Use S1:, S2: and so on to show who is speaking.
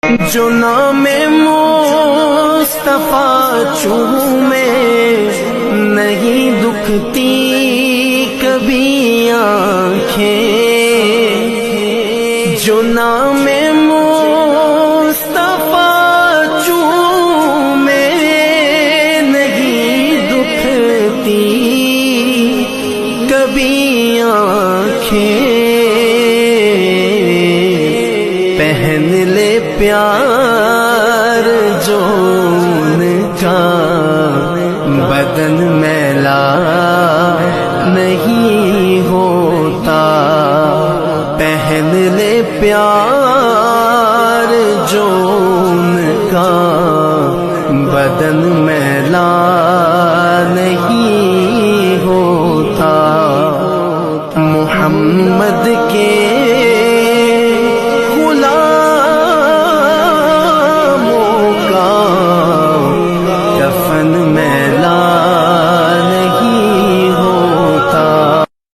S1: جو نام مصطفیٰ چومے نہیں دکھتی کبھی آنکھیں، جو نام مصطفیٰ چومے نہیں دکھتی کبھی آنکھیں، پہن لے پیار جو ان کا بدن میلا نہیں ہوتا، پہن لے پیار جو ان کا بدن